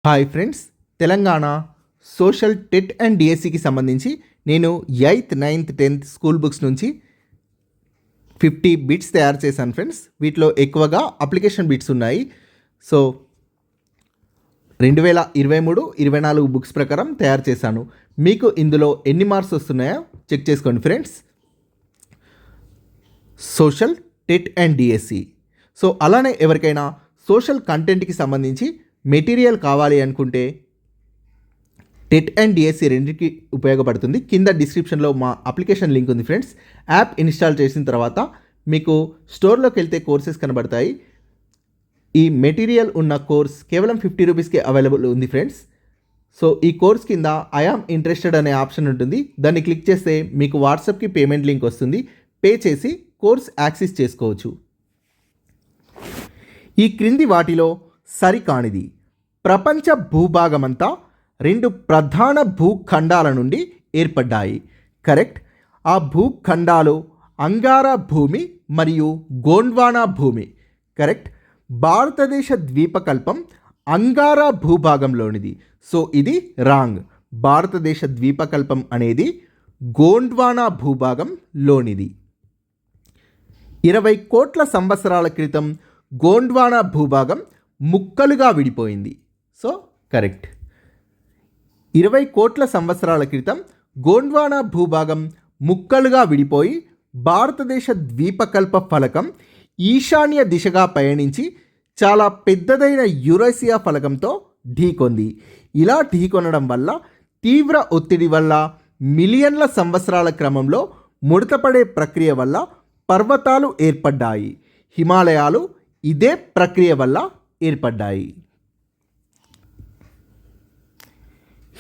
Hi friends, Telangana social TET and డిఎస్సికి సంబంధించి నేను 8th 9th 10th school books నుంచి 50 బిట్స్ తయారు చేశాను ఫ్రెండ్స్. వీటిలో ఎక్కువగా అప్లికేషన్ బిట్స్ ఉన్నాయి. సో 2023-24 బుక్స్ ప్రకారం తయారు చేశాను. మీకు ఇందులో ఎన్ని మార్క్స్ వస్తున్నాయో చెక్ చేసుకోండి friends. Social TET and DSC. So అలానే ఎవరికైనా సోషల్ కంటెంట్కి సంబంధించి మెటీరియల్ కావాలి అనుకుంటే టెట్ అండ్ డిఎస్సి రెండింటికి ఉపయోగపడుతుంది. కింద డిస్క్రిప్షన్లో మా అప్లికేషన్ లింక్ ఉంది ఫ్రెండ్స్. యాప్ ఇన్స్టాల్ చేసిన తర్వాత మీకు స్టోర్లోకి వెళ్తే కోర్సెస్ కనబడతాయి. ఈ మెటీరియల్ ఉన్న కోర్స్ కేవలం 50 రూపీస్కే అవైలబుల్ ఉంది ఫ్రెండ్స్. సో ఈ కోర్స్ కింద ఐ ఆమ్ ఇంట్రెస్టెడ్ అనే ఆప్షన్ ఉంటుంది. దాన్ని క్లిక్ చేస్తే మీకు వాట్సాప్కి పేమెంట్ లింక్ వస్తుంది. పే చేసి కోర్స్ యాక్సెస్ చేసుకోవచ్చు. ఈ క్రింది వాటిలో సరికానిది. ప్రపంచ భూభాగమంతా 2 ప్రధాన భూఖండాల నుండి ఏర్పడ్డాయి. కరెక్ట్. ఆ భూఖండాలు అంగారా భూమి మరియు గోండ్వానా భూమి. కరెక్ట్. భారతదేశ ద్వీపకల్పం అంగారా భూభాగంలోనిది. సో ఇది రాంగ్. భారతదేశ ద్వీపకల్పం అనేది గోండ్వానా భూభాగంలోనిది. 20 కోట్ల సంవత్సరాల క్రితం గోండ్వానా భూభాగం ముక్కలుగా విడిపోయింది. So correct. 20 కోట్ల సంవత్సరాల క్రితం గోండ్వానా భూభాగం ముక్కలుగా విడిపోయి భారతదేశ ద్వీపకల్ప ఫలకం ఈశాన్య దిశగా పయనించి చాలా పెద్దదైన యురేసియా ఫలకంతో ఢీకొంది. ఇలా ఢీకొనడం వల్ల తీవ్ర ఒత్తిడి వల్ల మిలియన్ల సంవత్సరాల క్రమంలో ముడతపడే ప్రక్రియ వల్ల పర్వతాలు ఏర్పడ్డాయి. హిమాలయాలు ఇదే ప్రక్రియ వల్ల ఏర్పడ్డాయి.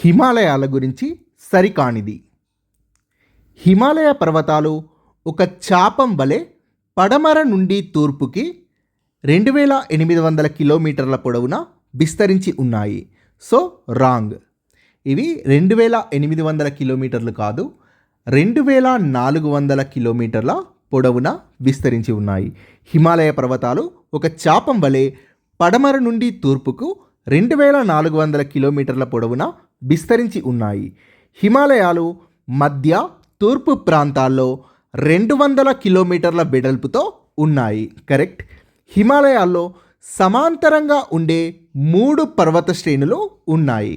హిమాలయాల గురించి సరికానిది. హిమాలయ పర్వతాలు ఒక చాపం వలె పడమర నుండి తూర్పుకి 2800 కిలోమీటర్ల పొడవున విస్తరించి ఉన్నాయి. So wrong. ఇవి 2800 కిలోమీటర్లు కాదు, 2400 కిలోమీటర్ల పొడవున విస్తరించి ఉన్నాయి. హిమాలయ పర్వతాలు ఒక చాపం వలె పడమర నుండి తూర్పుకు 2400 కిలోమీటర్ల పొడవున విస్తరించి ఉన్నాయి. హిమాలయాలు మధ్య తూర్పు ప్రాంతాల్లో 200 కిలోమీటర్ల వెడల్పుతో ఉన్నాయి. కరెక్ట్. హిమాలయాల్లో సమాంతరంగా ఉండే 3 పర్వత శ్రేణులు ఉన్నాయి.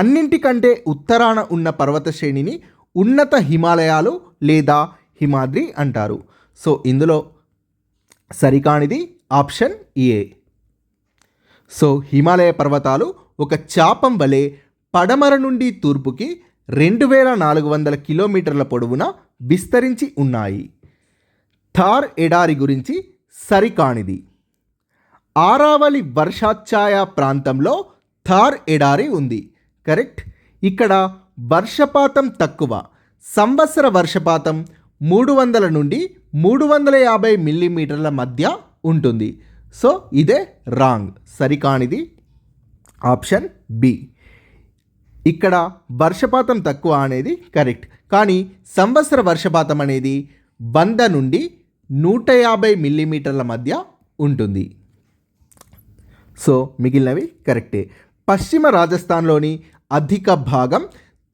అన్నింటికంటే ఉత్తరాన ఉన్న పర్వత శ్రేణిని ఉన్నత హిమాలయాలు లేదా హిమాద్రి అంటారు. సో ఇందులో సరికానిది ఆప్షన్ ఏ. సో హిమాలయ పర్వతాలు ఒక చాపం వలె పడమర నుండి తూర్పుకి 2400 కిలోమీటర్ల పొడవున విస్తరించి ఉన్నాయి. థార్ ఎడారి గురించి సరికానిది. ఆరావళి వర్షాఛాయ ప్రాంతంలో థార్ ఎడారి ఉంది. కరెక్ట్. ఇక్కడ వర్షపాతం తక్కువ. సంవత్సర వర్షపాతం 300 నుండి 350 మిల్లీమీటర్ల మధ్య ఉంటుంది. సో ఇదే రాంగ్. సరికానిది option B. ఇక్కడ వర్షపాతం తక్కువ అనేది కరెక్ట్, కానీ సంవత్సర వర్షపాతం అనేది 100 నుండి 150 మిల్లీమీటర్ల మధ్య ఉంటుంది. సో మిగిలినవి కరెక్టే. పశ్చిమ రాజస్థాన్లోని అధిక భాగం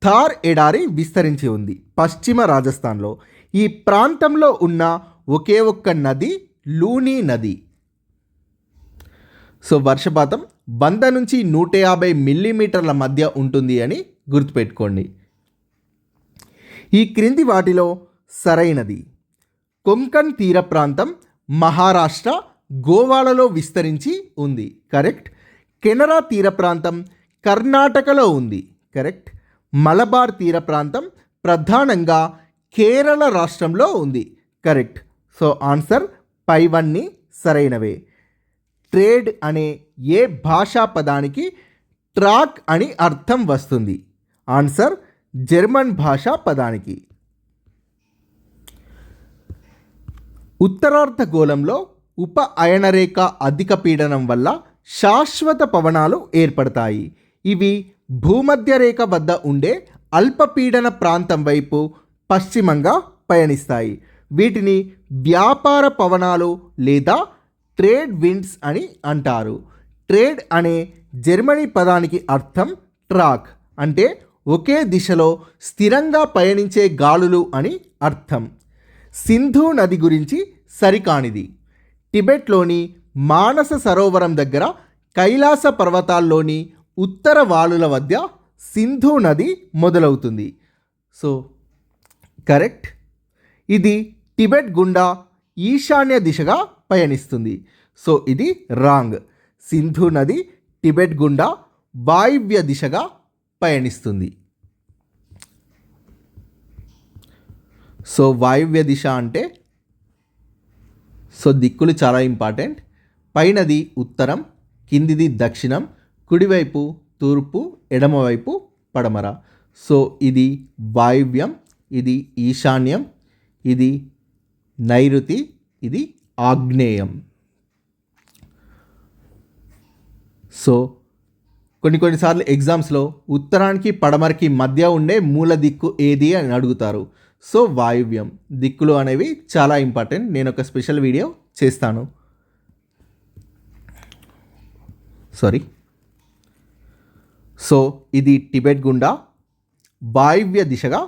థార్ ఎడారి విస్తరించి ఉంది. పశ్చిమ రాజస్థాన్లో ఈ ప్రాంతంలో ఉన్న ఒకే ఒక్క నది లూని నది. సో వర్షపాతం 100 నుంచి 150 మిల్లీమీటర్ల మధ్య ఉంటుంది అని గుర్తుపెట్టుకోండి. ఈ క్రింది వాటిలో సరైనది. కొంకణ్ తీర ప్రాంతం మహారాష్ట్ర, గోవాలలో విస్తరించి ఉంది. కరెక్ట్. కెనరా తీర ప్రాంతం కర్ణాటకలో ఉంది. కరెక్ట్. మలబార్ తీర ప్రాంతం ప్రధానంగా కేరళ రాష్ట్రంలో ఉంది. కరెక్ట్. సో ఆన్సర్ పైవన్నీ సరైనవే. ట్రేడ్ అనే ఏ భాషా పదానికి ట్రాక్ అని అర్థం వస్తుంది? ఆన్సర్ జర్మన్ భాషా పదానికి. ఉత్తరార్ధగోళంలో ఉప అయనరేఖ అధిక పీడనం వల్ల శాశ్వత పవనాలు ఏర్పడతాయి. ఇవి భూమధ్య రేఖ వద్ద ఉండే అల్పపీడన ప్రాంతం వైపు పశ్చిమంగా పయనిస్తాయి. వీటిని వ్యాపార పవనాలు లేదా ట్రేడ్ విండ్స్ అని అంటారు. ట్రేడ్ అనే జర్మనీ పదానికి అర్థం ట్రాక్ అంటే ఒకే దిశలో స్థిరంగా పయనించే గాలులు అని అర్థం. సింధు నది గురించి సరికానిది. టిబెట్లోని మానస సరోవరం దగ్గర కైలాస పర్వతాల్లోని ఉత్తర వాలుల వద్ద సింధు నది మొదలవుతుంది. So correct. ఇది టిబెట్ గుండా ఈశాన్య దిశగా పయనిస్తుంది. సో ఇది రాంగ్. సింధు నది టిబెట్ గుండా వాయువ్య దిశగా పయనిస్తుంది. సో వాయువ్య దిశ అంటే దిక్కులు చాలా ఇంపార్టెంట్. పైనది ఉత్తరం, కిందిది దక్షిణం, కుడివైపు తూర్పు, ఎడమవైపు పడమర. సో ఇది వాయువ్యం, ఇది ఈశాన్యం, ఇది నైరుతి, ఇది ఆగ్నేయం. సో కొన్నిసార్లు ఎగ్జామ్స్లో ఉత్తరానికి పడమరకి మధ్య ఉండే మూల దిక్కు ఏది అని అడుగుతారు. సో వాయువ్యం. దిక్కులు అనేవి చాలా ఇంపార్టెంట్. నేను ఒక స్పెషల్ వీడియో చేస్తాను. సో ఇది టిబెట్ గుండా వాయువ్య దిశగా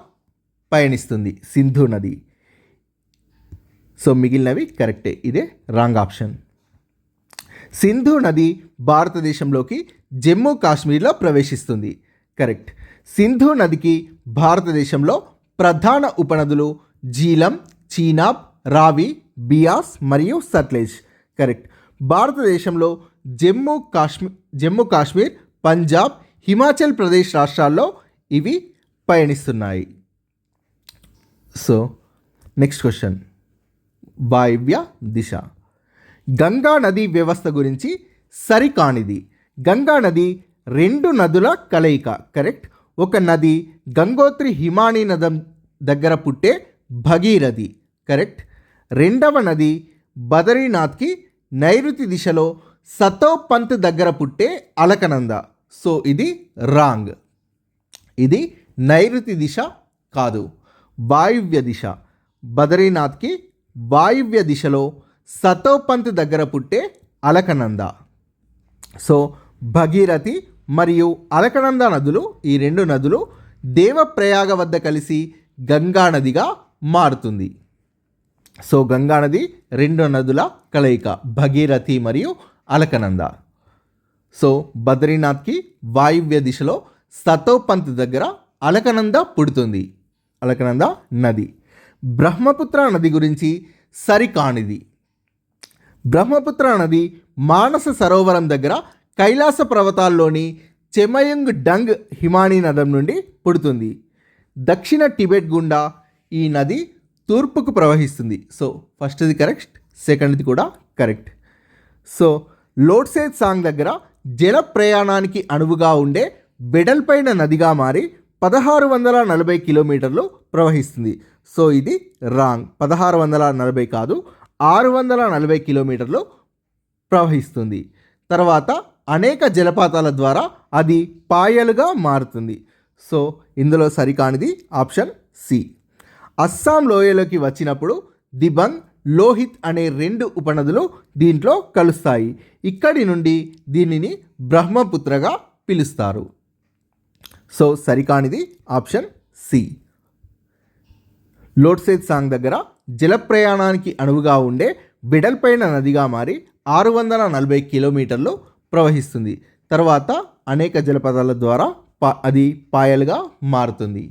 పయనిస్తుంది సింధు నది. సో మిగిలినవి కరెక్టే. ఇదే రాంగ్ ఆప్షన్. సింధు నది భారతదేశంలోకి జమ్మూ కాశ్మీర్లో ప్రవేశిస్తుంది. కరెక్ట్. సింధు నదికి భారతదేశంలో ప్రధాన ఉపనదులు జీలం, చీనాబ్, రావి, బియాస్ మరియు సట్లెజ్. కరెక్ట్. భారతదేశంలో జమ్మూ కాశ్మీర్, పంజాబ్, హిమాచల్ ప్రదేశ్ రాష్ట్రాల్లో ఇవి పయనిస్తున్నాయి. సో నెక్స్ట్ క్వశ్చన్, వాయువ్య దిశ. గంగా నది వ్యవస్థ గురించి సరికానిది. గంగా నది రెండు నదుల కలయిక. కరెక్ట్. ఒక నది గంగోత్రి హిమానీ నదం దగ్గర పుట్టే భగీరథి. కరెక్ట్. రెండవ నది బదరీనాథ్కి నైరుతి దిశలో సతోపంత్ దగ్గర పుట్టే అలకనంద. సో ఇది రాంగ్. ఇది నైరుతి దిశ కాదు, వాయువ్య దిశ. బదరీనాథ్కి వాయువ్య దిశలో సతోపంత్ దగ్గర పుట్టే అలకనంద. సో భగీరథి మరియు అలకనంద నదులు, ఈ రెండు నదులు దేవప్రయాగ వద్ద కలిసి గంగా నదిగా మారుతుంది. సో గంగా నది రెండు నదుల కలయిక, భగీరథి మరియు అలకనంద. సో బద్రీనాథ్కి వాయువ్య దిశలో సతోపంత్ దగ్గర అలకనంద పుడుతుంది, అలకనంద నది. బ్రహ్మపుత్ర నది గురించి సరికానిది. బ్రహ్మపుత్ర నది మానస సరోవరం దగ్గర కైలాస పర్వతాల్లోని చెమయంగ్ డంగ్ హిమానీ నదం నుండి పుడుతుంది. దక్షిణ టిబెట్ గుండా ఈ నది తూర్పుకు ప్రవహిస్తుంది. సో ఫస్ట్ది కరెక్ట్, సెకండ్ది కూడా కరెక్ట్. సో లోట్సే సాంగ్ దగ్గర జల ప్రయాణానికి అనువుగా ఉండే బెడల్పైన నదిగా మారి 1640 కిలోమీటర్లు ప్రవహిస్తుంది. సో ఇది రాంగ్. 1640 కాదు, 640 కిలోమీటర్లు ప్రవహిస్తుంది. తర్వాత అనేక జలపాతాల ద్వారా అది పాయలుగా మారుతుంది. సో ఇందులో సరికానిది ఆప్షన్ సి. అస్సాం లోయలోకి వచ్చినప్పుడు దిబంగ్, లోహిత్ అనే రెండు ఉపనదులు దీంట్లో కలుస్తాయి. ఇక్కడి నుండి దీనిని బ్రహ్మపుత్రగా పిలుస్తారు. సో సరికానిది ఆప్షన్ సి. లోట్సే సాంగ్ దగ్గర జల ప్రయాణానికి అనువుగా ఉండే వెడల్పైన నదిగా మారి 640 కిలోమీటర్లు ప్రవహిస్తుంది. తర్వాత అనేక జలపాతాల ద్వారా అది పాయలుగా మారుతుంది.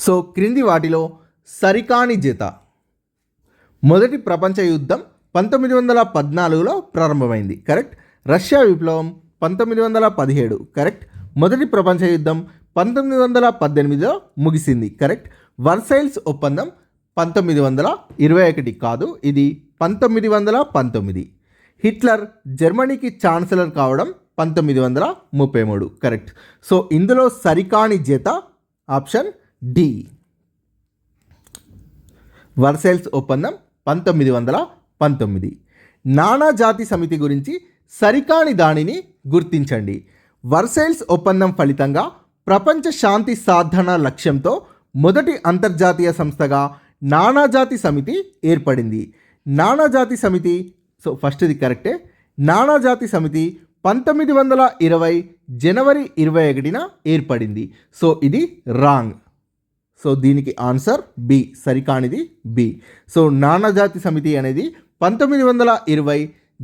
సో క్రింది వాటిలో సరికాని జత. మొదటి ప్రపంచ యుద్ధం 1914లో ప్రారంభమైంది. కరెక్ట్. రష్యా విప్లవం 1917. కరెక్ట్. మొదటి ప్రపంచ యుద్ధం 1918లో ముగిసింది. కరెక్ట్. వర్సైల్స్ ఒప్పందం 1921 కాదు, ఇది 1919. హిట్లర్ జర్మనీకి ఛాన్సలర్ కావడం 1933. కరెక్ట్. సో ఇందులో సరికాని జత ఆప్షన్ డి. వర్సైల్స్ ఒప్పందం 1919. నానాజాతి సమితి గురించి సరికాని దానిని గుర్తించండి. వర్సైల్స్ ఒప్పందం ఫలితంగా ప్రపంచ శాంతి సాధన లక్ష్యంతో మొదటి అంతర్జాతీయ సంస్థగా నానాజాతి సమితి ఏర్పడింది. నానాజాతి సమితి, సో ఫస్ట్ది కరెక్టే. నానాజాతి సమితి 1920 జనవరి 21న ఏర్పడింది. సో ఇది రాంగ్. సో దీనికి ఆన్సర్ బి, సరికానిది బి. సో నానాజాతి సమితి అనేది 1920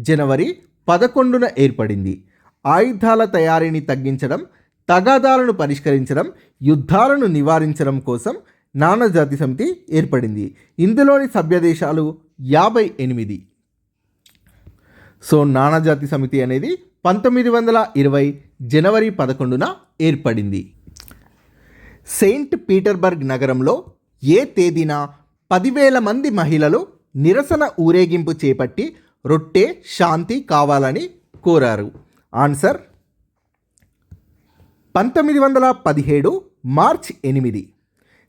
జనవరి 11న ఏర్పడింది. ఆయుధాల తయారీని తగ్గించడం, తగాదాలను పరిష్కరించడం, యుద్ధాలను నివారించడం కోసం నానాజాతి సమితి ఏర్పడింది. ఇందులోని సభ్య దేశాలు 58. సో నానాజాతి సమితి అనేది 1920 జనవరి 11న ఏర్పడింది. సెయింట్ పీటర్బర్గ్ నగరంలో ఏ తేదీన 10,000 మంది మహిళలు నిరసన ఊరేగింపు చేపట్టి రొట్టె శాంతి కావాలని కోరారు? Answer 1917 March 8.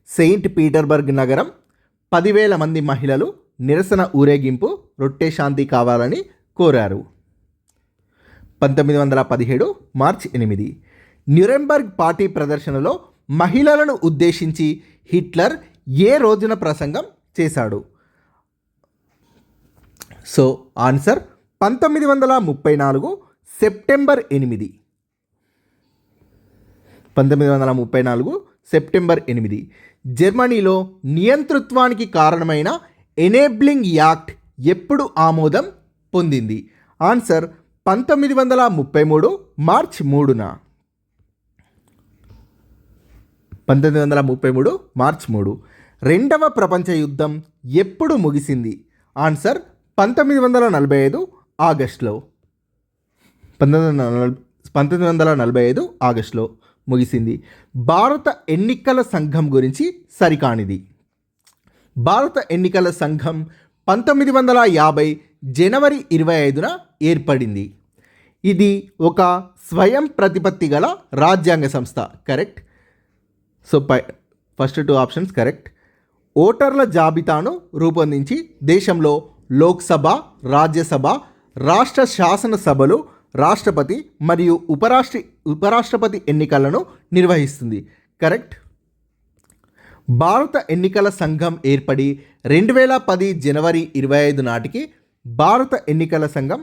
సెయింట్ పీటర్బర్గ్ నగరం 10,000 మంది మహిళలు నిరసన ఊరేగింపు రొట్టె శాంతి కావాలని కోరారు. 1917 మార్చ్ 8. న్యూరెంబర్గ్ పార్టీ ప్రదర్శనలో మహిళలను ఉద్దేశించి హిట్లర్ ఏ రోజున ప్రసంగం చేశాడు? So answer 1934 September 8. 1934 సెప్టెంబర్ 8. జర్మనీలో నియంతృత్వానికి కారణమైన ఎనేబ్లింగ్ యాక్ట్ ఎప్పుడు ఆమోదం పొందింది? ఆన్సర్ 1933 మార్చ్ 3న. 1933 మార్చ్ 3. రెండవ ప్రపంచ యుద్ధం ఎప్పుడు ముగిసింది? ఆన్సర్ 1945 ఆగస్టులో. 1945 ఆగస్టులో ముగిసింది. భారత ఎన్నికల సంఘం గురించి సరికానిది. భారత ఎన్నికల సంఘం 1950 జనవరి 25న ఏర్పడింది. ఇది ఒక స్వయం ప్రతిపత్తి గల రాజ్యాంగ సంస్థ. Correct. So first 2 options correct. ఓటర్ల జాబితాను రూపొందించి దేశంలో లోక్సభ, రాజ్యసభ, రాష్ట్ర శాసనసభలు, రాష్ట్రపతి మరియు ఉపరాష్ట్రపతి ఎన్నికలను నిర్వహిస్తుంది. కరెక్ట్. భారత ఎన్నికల సంఘం ఏర్పడి 2010 జనవరి 25 నాటికి భారత ఎన్నికల సంఘం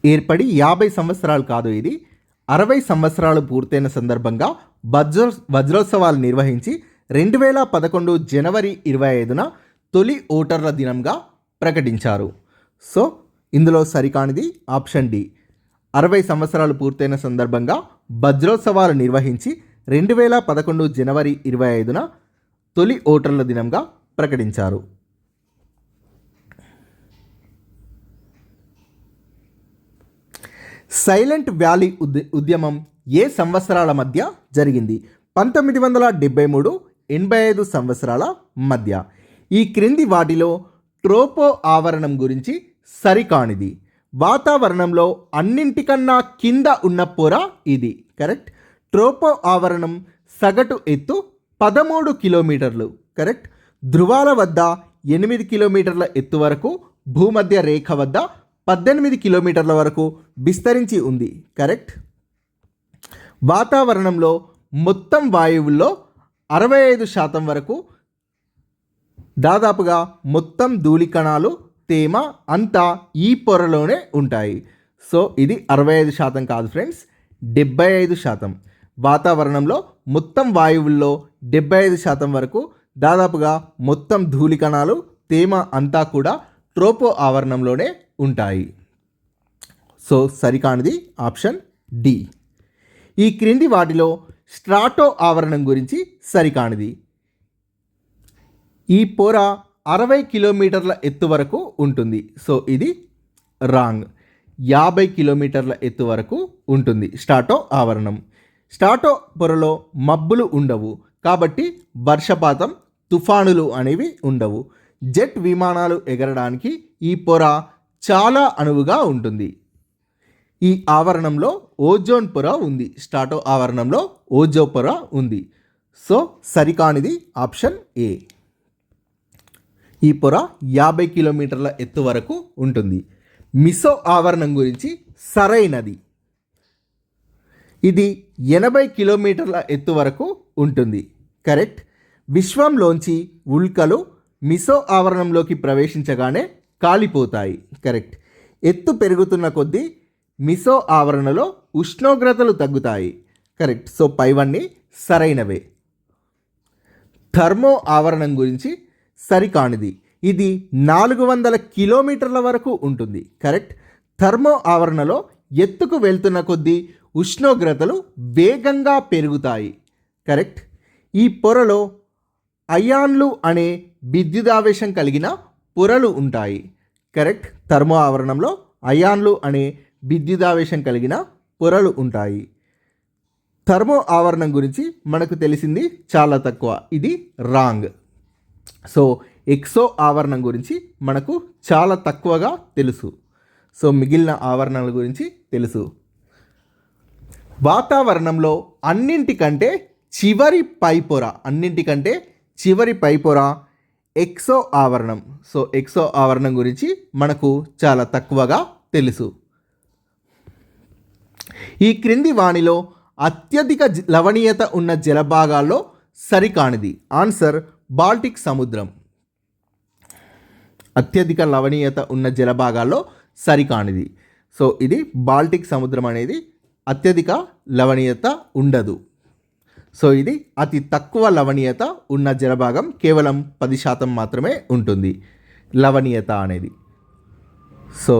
ఏర్పడి 50 సంవత్సరాలు కాదు, ఇది 60 సంవత్సరాలు పూర్తయిన సందర్భంగా వజ్రోత్సవాలు నిర్వహించి 2011 జనవరి 25న తొలి ఓటర్ల దినంగా ప్రకటించారు. సో ఇందులో సరికానిది ఆప్షన్ డి. 60 సంవత్సరాలు పూర్తయిన సందర్భంగా వజ్రోత్సవాలు నిర్వహించి 2011 జనవరి 25న తొలి ఓటర్ల దినంగా ప్రకటించారు. సైలెంట్ వ్యాలీ ఉద్యమం ఏ సంవత్సరాల మధ్య జరిగింది? 1973, 85 సంవత్సరాల మధ్య. ఈ క్రింది వాటిలో ట్రోపో ఆవరణం గురించి సరికానిది. వాతావరణంలో అన్నింటికన్నా కింద ఉన్న పొర ఇది. కరెక్ట్. ట్రోపో ఆవరణం సగటు ఎత్తు 13 కిలోమీటర్లు. కరెక్ట్. ధృవాల వద్ద 8 కిలోమీటర్ల ఎత్తు వరకు, భూమధ్య రేఖ వద్ద 18 కిలోమీటర్ల వరకు విస్తరించి ఉంది. కరెక్ట్. వాతావరణంలో మొత్తం వాయువుల్లో 65% వరకు, దాదాపుగా మొత్తం ధూళికణాలు, తేమ అంతా ఈ పొరలోనే ఉంటాయి. సో ఇది 65% కాదు ఫ్రెండ్స్, 75%. వాతావరణంలో మొత్తం వాయువుల్లో 75% వరకు, దాదాపుగా మొత్తం ధూళికణాలు, తేమ అంతా కూడా ట్రోపో ఆవరణంలోనే ఉంటాయి. సో సరికానిది ఆప్షన్ డి. ఈ క్రింది వాటిలో స్ట్రాటో ఆవరణం గురించి సరికానిది. ఈ పొర 60 కిలోమీటర్ల ఎత్తు వరకు ఉంటుంది. సో ఇది రాంగ్. 50 కిలోమీటర్ల ఎత్తు వరకు ఉంటుంది స్ట్రాటో ఆవరణం. స్ట్రాటో పొరలో మబ్బులు ఉండవు కాబట్టి వర్షపాతం, తుఫానులు అనేవి ఉండవు. జెట్ విమానాలు ఎగరడానికి ఈ పొర చాలా అనువుగా ఉంటుంది. ఈ ఆవరణంలో ఓజోన్ పొర ఉంది. స్ట్రాటో ఆవరణంలో ఓజోన్ పొర ఉంది. సో సరికానిది ఆప్షన్ ఏ. ఈ పొర 50 కిలోమీటర్ల ఎత్తు వరకు ఉంటుంది. మిసో ఆవరణం గురించి సరైనది. ఇది 80 కిలోమీటర్ల ఎత్తు వరకు ఉంటుంది. కరెక్ట్. విశ్వంలోంచి ఉల్కలు మిసో ఆవరణంలోకి ప్రవేశించగానే కాలిపోతాయి. కరెక్ట్. ఎత్తు పెరుగుతున్న కొద్దీ మిసో ఆవరణలో ఉష్ణోగ్రతలు తగ్గుతాయి. కరెక్ట్. సో పైవన్నీ సరైనవే. థర్మో ఆవరణం గురించి సరికానిది. ఇది 400 కిలోమీటర్ల వరకు ఉంటుంది. కరెక్ట్. థర్మో ఆవరణలో ఎత్తుకు వెళ్తున్న కొద్దీ ఉష్ణోగ్రతలు వేగంగా పెరుగుతాయి. కరెక్ట్. ఈ పొరలో అయాన్లు అనే విద్యుదావేశం కలిగిన పొరలు ఉంటాయి. కరెక్ట్. థర్మో ఆవరణంలో అయాన్లు అనే విద్యుదావేశం కలిగిన పొరలు ఉంటాయి. థర్మో ఆవరణం గురించి మనకు తెలిసింది చాలా తక్కువ. ఇది రాంగ్. సో ఎక్సో ఆవరణం గురించి మనకు చాలా తక్కువగా తెలుసు. సో మిగిలిన ఆవరణల గురించి తెలుసు. వాతావరణంలో అన్నింటికంటే చివరి పైపొర ఎక్సో ఆవరణం. సో ఎక్సో ఆవరణం గురించి మనకు చాలా తక్కువగా తెలుసు. ఈ క్రింది వానిలో అత్యధిక లవణీయత ఉన్న జలభాగాల్లో సరికానిది. ఆన్సర్ బాల్టిక్ సముద్రం. అత్యధిక లవణీయత ఉన్న జలభాగాల్లో సరికానిది. సో ఇది బాల్టిక్ సముద్రం అనేది అత్యధిక లవణీయత ఉండదు. సో ఇది అతి తక్కువ లవణీయత ఉన్న జలభాగం, కేవలం 10% మాత్రమే ఉంటుంది లవణీయత అనేది. సో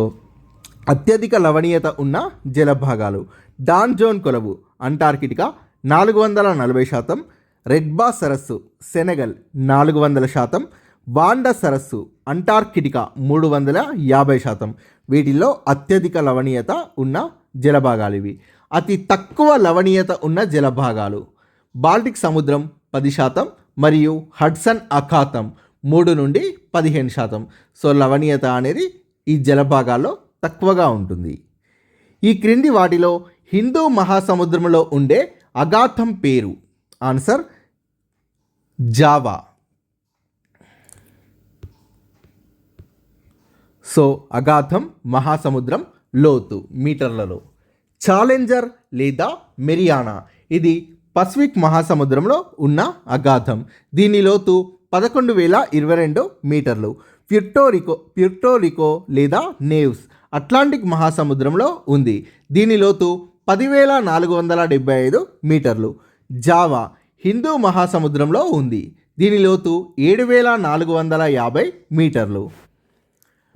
అత్యధిక లవణీయత ఉన్న జలభాగాలు: డాన్ జోన్ కొలవు అంటార్కిటికా 440%, రెడ్బా సరస్సు సెనెగల్ 400%, వాండా సరస్సు అంటార్కిటికా 350%. వీటిల్లో అత్యధిక లవణీయత ఉన్న జలభాగాలు ఇవి. అతి తక్కువ లవణీయత ఉన్న జలభాగాలు: బాల్టిక్ సముద్రం 10% మరియు హడ్సన్ అఖాతం 3 నుండి 15%. సో లవణీయత అనేది ఈ జలభాగాల్లో తక్కువగా ఉంటుంది. ఈ క్రింది వాటిలో హిందూ మహాసముద్రంలో ఉండే అగాథం పేరు. Answer Java. సో అగాథం మహాసముద్రం లోతు మీటర్లలో. ఛాలెంజర్ లేదా మెరియానా ఇది పసిఫిక్ మహాసముద్రంలో ఉన్న అగాథం. దీని లోతు 11,022 మీటర్లు. ప్యూర్టోరికో లేదా నేవ్స్ అట్లాంటిక్ మహాసముద్రంలో ఉంది. దీని లోతు 10,475 మీటర్లు. జావా హిందూ మహాసముద్రంలో ఉంది. దీని లోతు 7,450 మీటర్లు.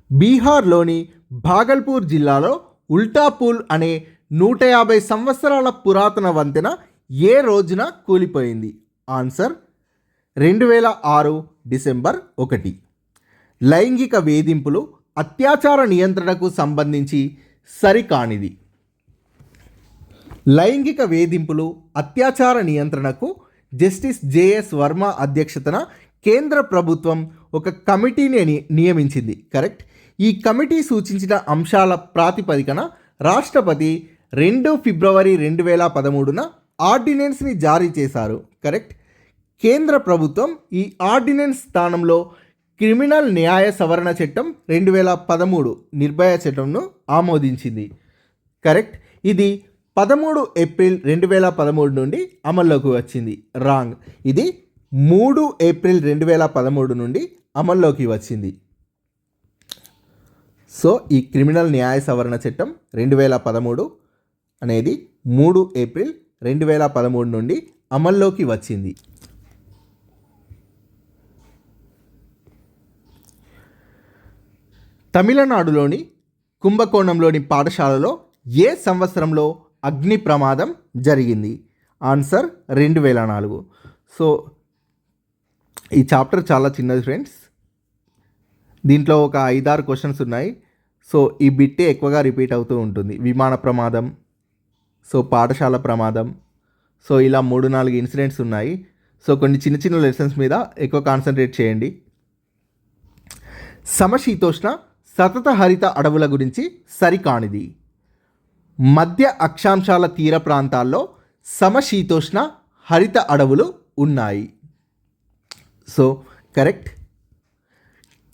బీహార్లోని భాగల్పూర్ జిల్లాలో ఉల్టాపూల్ అనే 150 సంవత్సరాల పురాతన వంతెన ఏ రోజున కూలిపోయింది? Answer 2006 December 1. లైంగిక వేధింపులు, అత్యాచార నియంత్రణకు సంబంధించి సరికానిది. లైంగిక వేధింపులు, అత్యాచార నియంత్రణకు జస్టిస్ జేఎస్ వర్మ అధ్యక్షతన కేంద్ర ప్రభుత్వం ఒక కమిటీని నియమించింది. కరెక్ట్. ఈ కమిటీ సూచించిన అంశాల ప్రాతిపదికన రాష్ట్రపతి 2 ఫిబ్రవరి 2013 ఆర్డినెన్స్ని జారీ చేశారు. కరెక్ట్. కేంద్ర ప్రభుత్వం ఈ ఆర్డినెన్స్ స్థానంలో క్రిమినల్ న్యాయ సవరణ చట్టం 2013 నిర్భయ చట్టంను ఆమోదించింది. కరెక్ట్. ఇది 13 ఏప్రిల్ 2013 నుండి అమల్లోకి వచ్చింది. రాంగ్. ఇది 3 ఏప్రిల్ 2013 నుండి అమల్లోకి వచ్చింది. సో ఈ క్రిమినల్ న్యాయ సవరణ చట్టం 2013 అనేది 3 ఏప్రిల్ 2013 నుండి అమల్లోకి వచ్చింది. తమిళనాడులోని కుంభకోణంలోని పాఠశాలలో ఏ సంవత్సరంలో అగ్ని ప్రమాదం జరిగింది? ఆన్సర్ 2004. సో ఈ చాప్టర్ చాలా చిన్నది ఫ్రెండ్స్. దీంట్లో ఒక 5-6 క్వశ్చన్స్ ఉన్నాయి. సో ఈ బిట్టే ఎక్కువగా రిపీట్ అవుతూ ఉంటుంది. విమాన ప్రమాదం, సో పాఠశాల ప్రమాదం, సో ఇలా 3-4 ఇన్సిడెంట్స్ ఉన్నాయి. సో కొన్ని చిన్న చిన్న లెసన్స్ మీద ఎక్కువ కాన్సన్ట్రేట్ చేయండి. సమశీతోష్ణ సతత హరిత అడవుల గురించి సరికానిది. మధ్య అక్షాంశాల తీర ప్రాంతాల్లో సమశీతోష్ణ హరిత అడవులు ఉన్నాయి. So correct.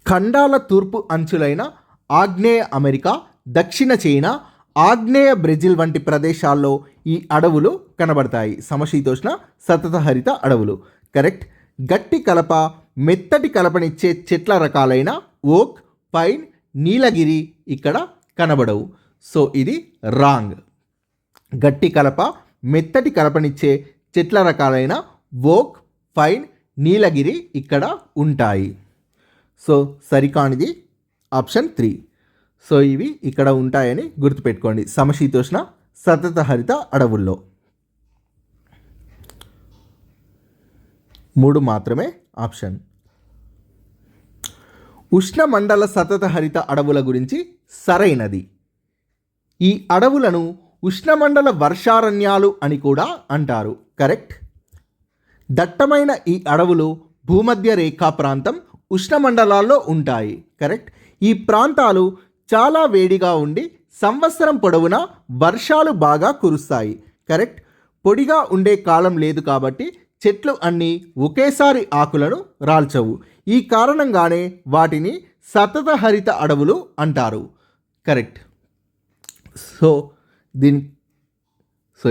ఖండాల తూర్పు అంచులైన ఆగ్నేయ అమెరికా, దక్షిణ చైనా, ఆగ్నేయ బ్రెజిల్ వంటి ప్రదేశాల్లో ఈ అడవులు కనబడతాయి. సమశీతోష్ణ సతత హరిత అడవులు. కరెక్ట్. గట్టి కలప, మెత్తటి కలపనిచ్చే చెట్ల రకాలైన ఓక్, పైన్, నీలగిరి ఇక్కడ కనబడవు. సో ఇది రాంగ్. గట్టి కలప, మెత్తటి కలపనిచ్చే చెట్ల రకాలైన ఓక్, పైన్, నీలగిరి ఇక్కడ ఉంటాయి. సో సరికానిది ఆప్షన్ 3. సో ఇవి ఇక్కడ ఉంటాయని గుర్తుపెట్టుకోండి సమశీతోష్ణ సతత హరిత అడవుల్లో. 3 మాత్రమే ఆప్షన్. ఉష్ణమండల సతత హరిత అడవుల గురించి సరైనది. ఈ అడవులను ఉష్ణమండల వర్షారణ్యాలు అని కూడా అంటారు. కరెక్ట్. దట్టమైన ఈ అడవులు భూమధ్య రేఖా ప్రాంతం ఉష్ణమండలాల్లో ఉంటాయి. కరెక్ట్. ఈ ప్రాంతాలు చాలా వేడిగా ఉండి సంవత్సరం పొడవునా వర్షాలు బాగా కురుస్తాయి. కరెక్ట్. పొడిగా ఉండే కాలం లేదు కాబట్టి చెట్లు అన్నీ ఒకేసారి ఆకులను రాల్చవు. ఈ కారణంగానే వాటిని సతత హరిత అడవులు అంటారు. కరెక్ట్. సో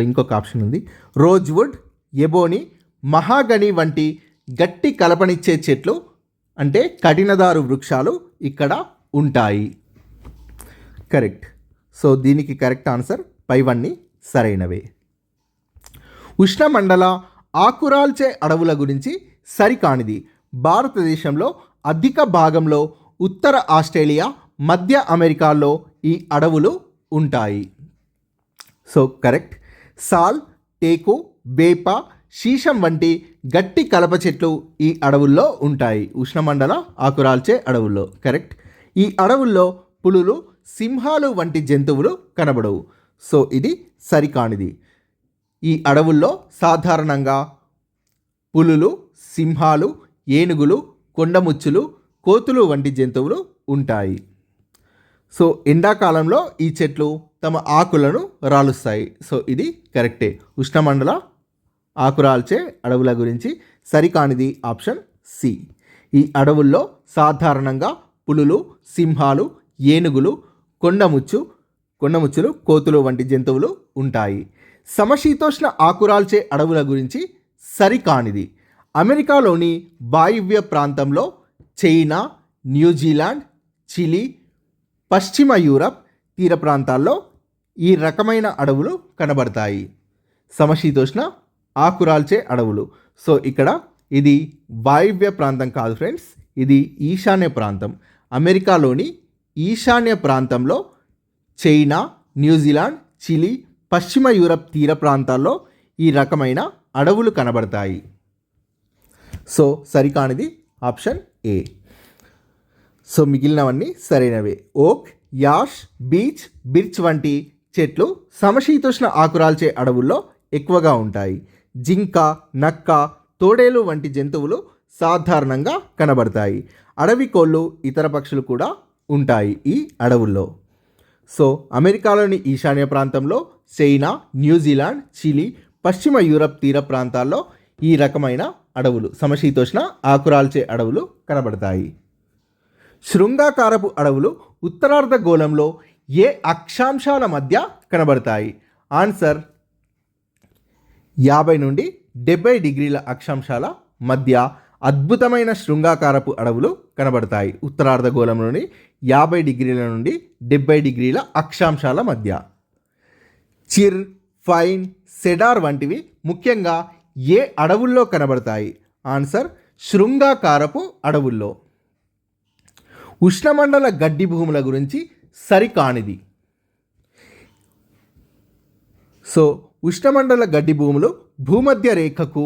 ఇంకొక ఆప్షన్ ఉంది. రోజ్వుడ్, ఎబోని, మహాగని వంటి గట్టి కలపనిచ్చే చెట్లు అంటే కఠినదారు వృక్షాలు ఇక్కడ ఉంటాయి. కరెక్ట్. సో దీనికి కరెక్ట్ ఆన్సర్ పైవన్నీ సరైనవే. ఉష్ణమండల ఆకురాల్చే అడవుల గురించి సరికానిది. భారతదేశంలో అధిక భాగంలో ఉత్తర ఆస్ట్రేలియా, మధ్య అమెరికాలో ఈ అడవులు ఉంటాయి. So correct. సాల్, టేకు, వేప, శీషం వంటి గట్టి కలప చెట్లు ఈ అడవుల్లో ఉంటాయి. ఉష్ణమండల ఆకురాల్చే అడవుల్లో. కరెక్ట్. ఈ అడవుల్లో పులులు, సింహాలు వంటి జంతువులు కనబడవు. సో ఇది సరికానిది. ఈ అడవుల్లో సాధారణంగా పులులు, సింహాలు, ఏనుగులు, కొండముచ్చులు, కోతులు వంటి జంతువులు ఉంటాయి. సో ఎండాకాలంలో ఈ చెట్లు తమ ఆకులను రాలుస్తాయి. సో ఇది కరెక్టే. ఉష్ణమండల ఆకురాల్చే అడవుల గురించి సరికానిది ఆప్షన్ సి. ఈ అడవుల్లో సాధారణంగా పులులు, సింహాలు, ఏనుగులు, కొండముచ్చులు, కోతులు వంటి జంతువులు ఉంటాయి. సమశీతోష్ణ ఆకురాల్చే అడవుల గురించి సరికానిది. అమెరికాలోని వాయువ్య ప్రాంతంలో, చైనా, న్యూజిలాండ్, చిలీ, పశ్చిమ యూరప్ తీర ప్రాంతాల్లో ఈ రకమైన అడవులు కనబడతాయి. సమశీతోష్ణ ఆకురాల్చే అడవులు. సో ఇక్కడ ఇది వాయువ్య ప్రాంతం కాదు ఫ్రెండ్స్, ఇది ఈశాన్య ప్రాంతం. అమెరికాలోని ఈశాన్య ప్రాంతంలో చైనా, న్యూజిలాండ్, చిలీ, పశ్చిమ యూరప్ తీర ప్రాంతాల్లో ఈ రకమైన అడవులు కనబడతాయి. సో సరికానిది ఆప్షన్ ఏ. సో మిగిలినవన్నీ సరైనవే. ఓక్, యాష్, బీచ్, బిర్చ్ వంటి చెట్లు సమశీతోష్ణ ఆకురాల్చే అడవుల్లో ఎక్కువగా ఉంటాయి. జింక, నక్క, తోడేలు వంటి జంతువులు సాధారణంగా కనబడతాయి. అడవి కోళ్ళు, ఇతర పక్షులు కూడా ఉంటాయి ఈ అడవుల్లో. సో అమెరికాలోని ఈశాన్య ప్రాంతంలో, చైనా, న్యూజిలాండ్, చిలీ, పశ్చిమ యూరప్ తీర ప్రాంతాల్లో ఈ రకమైన అడవులు, సమశీతోష్ణ ఆకురాల్చే అడవులు కనబడతాయి. శృంగాకారపు అడవులు ఉత్తరార్ధగోళంలో ఏ అక్షాంశాల మధ్య కనబడతాయి? ఆన్సర్ 50 నుండి 70 డిగ్రీల అక్షాంశాల మధ్య అద్భుతమైన శృంగాకారపు అడవులు కనబడతాయి. ఉత్తరార్ధగోళంలోని 50 డిగ్రీల నుండి 70 డిగ్రీల అక్షాంశాల మధ్య. చిర్, ఫైన్, సెడార్ వంటివి ముఖ్యంగా ఏ అడవుల్లో కనబడతాయి? ఆన్సర్ శృంగాకారపు అడవుల్లో. ఉష్ణమండల గడ్డి భూముల గురించి సరికానిది. సో ఉష్ణమండల గడ్డి భూములు భూమధ్య రేఖకు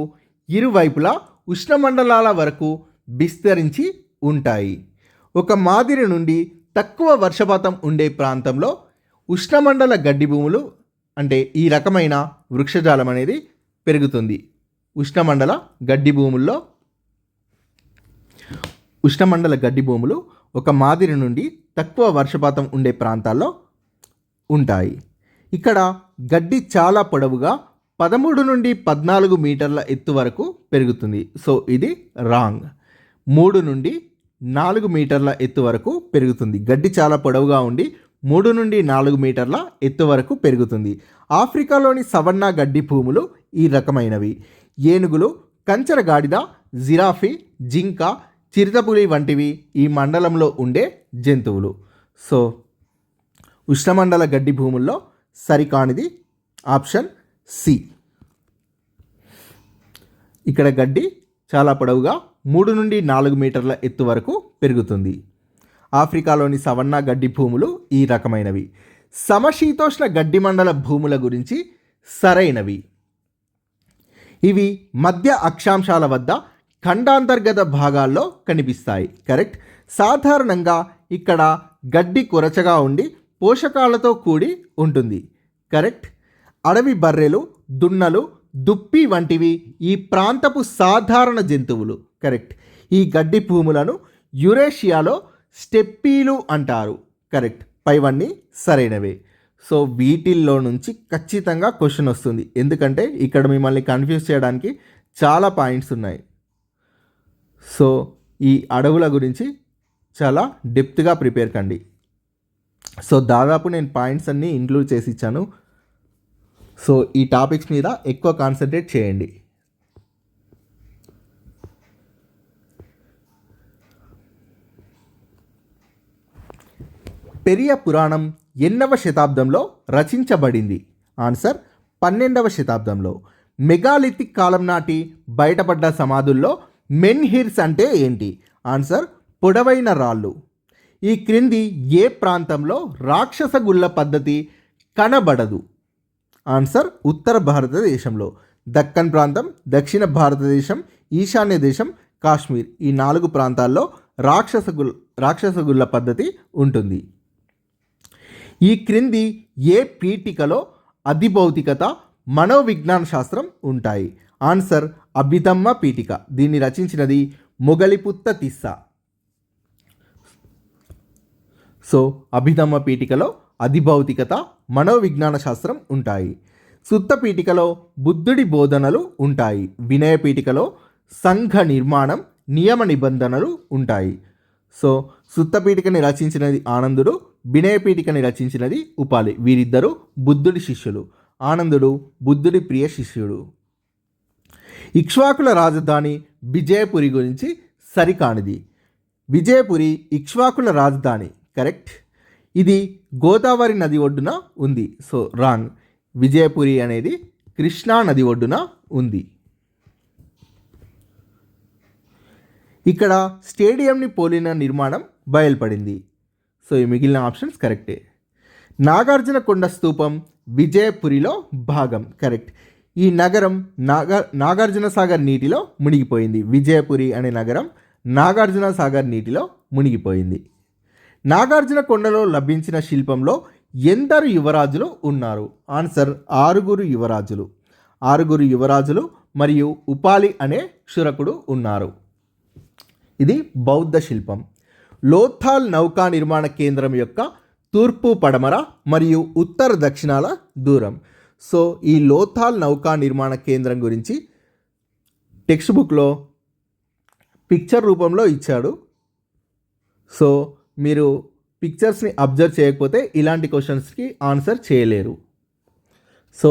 ఇరువైపులా ఉష్ణమండలాల వరకు విస్తరించి ఉంటాయి. ఒక మాదిరి నుండి తక్కువ వర్షపాతం ఉండే ప్రాంతంలో ఉష్ణమండల గడ్డి భూములు అంటే ఈ రకమైన వృక్షజాలం అనేది పెరుగుతుంది. ఉష్ణమండల గడ్డి భూములు ఒక మాదిరి నుండి తక్కువ వర్షపాతం ఉండే ప్రాంతాల్లో ఉంటాయి. ఇక్కడ గడ్డి చాలా పొడవుగా 13 నుండి 14 మీటర్ల ఎత్తు వరకు పెరుగుతుంది. సో ఇది రాంగ్. 3 నుండి 4 మీటర్ల ఎత్తు వరకు పెరుగుతుంది. గడ్డి చాలా పొడవుగా ఉండి 3 నుండి 4 మీటర్ల ఎత్తు వరకు పెరుగుతుంది. ఆఫ్రికాలోని సవన్నా గడ్డి భూములు ఈ రకమైనవి. ఏనుగులు, కంచర గాడిద, జిరాఫీ, జింక, చిరుతపులి వంటివి ఈ మండలంలో ఉండే జంతువులు. సో ఉష్ణమండల గడ్డి భూముల్లో సరికానిది ఆప్షన్ సి. ఇక్కడ గడ్డి చాలా పొడవుగా 3 నుండి 4 మీటర్ల ఎత్తు వరకు పెరుగుతుంది. ఆఫ్రికాలోని సవన్నా గడ్డి భూములు ఈ రకమైనవి. సమశీతోష్ణ గడ్డి మండల భూముల గురించి సరైనవి. ఇవి మధ్య అక్షాంశాల వద్ద ఖండాంతర్గత భాగాల్లో కనిపిస్తాయి. కరెక్ట్. సాధారణంగా ఇక్కడ గడ్డి కొరచగా ఉండి పోషకాలతో కూడి ఉంటుంది. కరెక్ట్. అడవి బర్రెలు, దున్నలు, దుప్పి వంటివి ఈ ప్రాంతపు సాధారణ జంతువులు. కరెక్ట్. ఈ గడ్డి భూములను యురేషియాలో స్టెప్పీలు అంటారు. కరెక్ట్. పైవన్నీ సరైనవే. సో వీటిల్లో నుంచి ఖచ్చితంగా క్వశ్చన్ వస్తుంది, ఎందుకంటే ఇక్కడ మిమ్మల్ని కన్ఫ్యూజ్ చేయడానికి చాలా పాయింట్స్ ఉన్నాయి. సో ఈ అడవుల గురించి చాలా డెప్త్గా ప్రిపేర్ కండి. సో దాదాపు నేను పాయింట్స్ అన్నీ ఇంక్లూడ్ చేసి ఇచ్చాను. సో ఈ టాపిక్స్ మీద ఎక్కువ కాన్సన్ట్రేట్ చేయండి. పెరియ పురాణం ఎన్నవ శతాబ్దంలో రచించబడింది? ఆన్సర్ 12వ శతాబ్దంలో. మెగాలిథిక్ కాలం నాటి బయటపడ్డ సమాధుల్లో మెన్హిర్స్ అంటే ఏంటి? ఆన్సర్ పొడవైన రాళ్ళు. ఈ క్రింది ఏ ప్రాంతంలో రాక్షస గుళ్ళ పద్ధతి కనబడదు? ఆన్సర్ ఉత్తర భారతదేశంలో. దక్కన్ ప్రాంతం, దక్షిణ భారతదేశం, ఈశాన్య దేశం, కాశ్మీర్ ఈ 4 ప్రాంతాల్లో రాక్షస గుళ్ళ పద్ధతి ఉంటుంది. ఈ క్రింది ఏ పీఠికలో అధిభౌతికత, మనోవిజ్ఞాన శాస్త్రం ఉంటాయి? ఆన్సర్ అభిధమ్మ పీఠిక. దీన్ని రచించినది మొగలిపుత్త తిస్స. సో అభిధమ్మ పీఠికలో అధిభౌతికత, మనోవిజ్ఞాన శాస్త్రం ఉంటాయి. సుత్త పీఠికలో బుద్ధుడి బోధనలు ఉంటాయి. వినయ పీఠికలో సంఘ నిర్మాణం, నియమ నిబంధనలు ఉంటాయి. సో సుత్తపీఠికని రచించినది ఆనందుడు, వినయపీఠికని రచించినది ఉపాలి. వీరిద్దరూ బుద్ధుడి శిష్యులు. ఆనందుడు బుద్ధుడి ప్రియ శిష్యుడు. ఇక్ష్వాకుల రాజధాని విజయపురి గురించి సరికానిది. విజయపురి ఇక్ష్వాకుల రాజధాని. కరెక్ట్. ఇది గోదావరి నది ఒడ్డున ఉంది. So wrong. విజయపురి అనేది కృష్ణా నది ఒడ్డున ఉంది. ఇక్కడ స్టేడియంని పోలిన నిర్మాణం బయలుపడింది. సో ఈ మిగిలిన ఆప్షన్స్ కరెక్టే. నాగార్జున కొండ స్తూపం విజయపురిలో భాగం. కరెక్ట్. ఈ నగరం నాగార్జున సాగర్ నీటిలో మునిగిపోయింది. విజయపురి అనే నగరం నాగార్జున సాగర్ నీటిలో మునిగిపోయింది. నాగార్జున కొండలో లభించిన శిల్పంలో ఎందరు యువరాజులు ఉన్నారు? ఆన్సర్ 6 యువరాజులు. 6 యువరాజులు మరియు ఉపాలి అనే క్షురకుడు ఉన్నారు. ఇది బౌద్ధ శిల్పం. లోథాల్ నౌకా నిర్మాణ కేంద్రం యొక్క తూర్పు, పడమర మరియు ఉత్తర దక్షిణాల దూరం. సో ఈ లోథాల్ నౌకా నిర్మాణ కేంద్రం గురించి టెక్స్ట్ బుక్లో పిక్చర్ రూపంలో ఇచ్చాడు. సో మీరు పిక్చర్స్ని అబ్జర్వ్ చేయకపోతే ఇలాంటి క్వశ్చన్స్కి ఆన్సర్ చేయలేరు. సో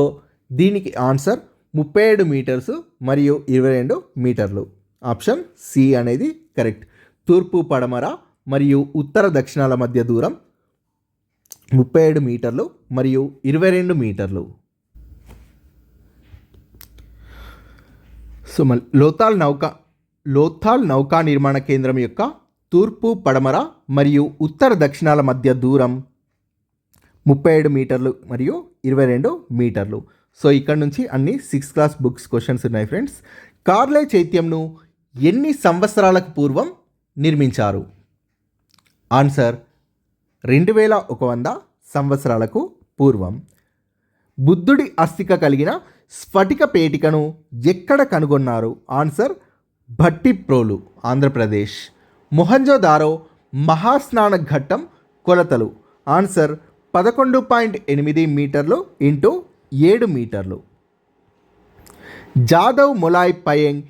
దీనికి ఆన్సర్ 37 మీటర్స్ మరియు 22 మీటర్లు. ఆప్షన్ సి అనేది కరెక్ట్. తూర్పు, పడమర మరియు ఉత్తర దక్షిణాల మధ్య దూరం 37 మీటర్లు మరియు 22 మీటర్లు. సో లోథాల్ నౌకా నిర్మాణ కేంద్రం యొక్క తూర్పు, పడమర మరియు ఉత్తర దక్షిణాల మధ్య దూరం 37 మీటర్లు మరియు 22 మీటర్లు. సో ఇక్కడ నుంచి అన్ని 6th క్లాస్ బుక్స్ క్వశ్చన్స్ ఉన్నాయి ఫ్రెండ్స్. కార్లే చైత్యంను ఎన్ని సంవత్సరాలకు పూర్వం నిర్మించారు? ఆన్సర్ 2100 సంవత్సరాలకు పూర్వం. బుద్ధుడి అస్థిక కలిగిన స్ఫటిక పేటికను ఎక్కడ కనుగొన్నారు? ఆన్సర్ భట్టిప్రోలు, ఆంధ్రప్రదేశ్. మొహంజోదారో మహాస్నాన ఘట్టం కొలతలు. ఆన్సర్ 11.8 మీటర్లు ఇంటూ 7 మీటర్లు. జాదవ్ మొలాయ్ పయంగ్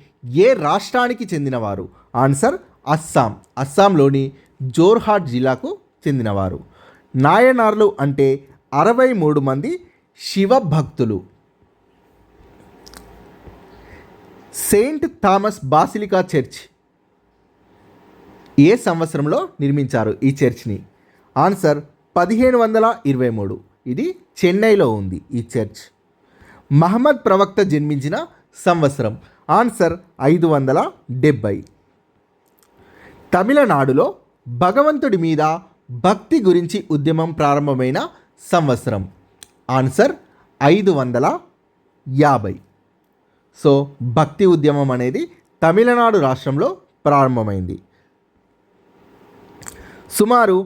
ఏ రాష్ట్రానికి చెందినవారు? ఆన్సర్ అస్సాం. అస్సాంలోని జోర్హాట్ జిల్లాకు చెందినవారు. నాయనార్లు అంటే 63 మంది శివ భక్తులు. సెయింట్ థామస్ బాసిలికా చర్చ్ ఏ సంవత్సరంలో నిర్మించారు ఈ చర్చ్ని? ఆన్సర్ 1523. ఇది చెన్నైలో ఉంది ఈ చర్చ్. మహమ్మద్ ప్రవక్త జన్మించిన సంవత్సరం. ఆన్సర్ 570. తమిళనాడులో భగవంతుడి మీద భక్తి గురించి ఉద్యమం ప్రారంభమైన సంవత్సరం. ఆన్సర్ 550. సో భక్తి ఉద్యమం అనేది తమిళనాడు రాష్ట్రంలో ప్రారంభమైంది. సుమారు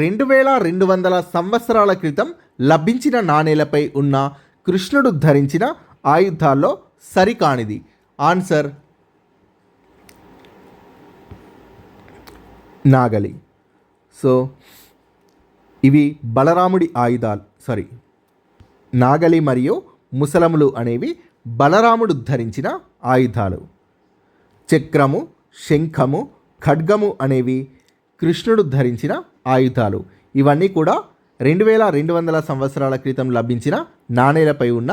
2200 సంవత్సరాల క్రితం లభించిన నాణేలపై ఉన్న కృష్ణుడు ధరించిన ఆయుధాల్లో సరికానిది. ఆన్సర్ నాగలి. సో ఇవి బలరాముడి ఆయుధాలు. నాగలి మరియు ముసలములు అనేవి బలరాముడు ధరించిన ఆయుధాలు. చక్రము, శంఖము, ఖడ్గము అనేవి కృష్ణుడు ధరించిన ఆయుధాలు. ఇవన్నీ కూడా 2200 సంవత్సరాల క్రితం లభించిన నాణేలపై ఉన్న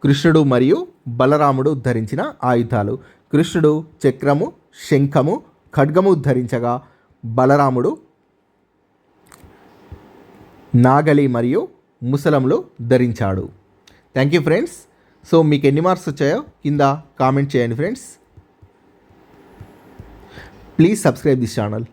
కృష్ణుడు మరియు బలరాముడు ధరించిన ఆయుధాలు. కృష్ణుడు చక్రము, శంఖము, ఖడ్గము ధరించగా బలరాముడు నాగలి మరియు ముసలములు ధరించాడు. Thank you friends. సో మీకు ఎన్ని మార్క్స్ వచ్చాయో కింద కామెంట్ చేయండి friends. Please subscribe this channel.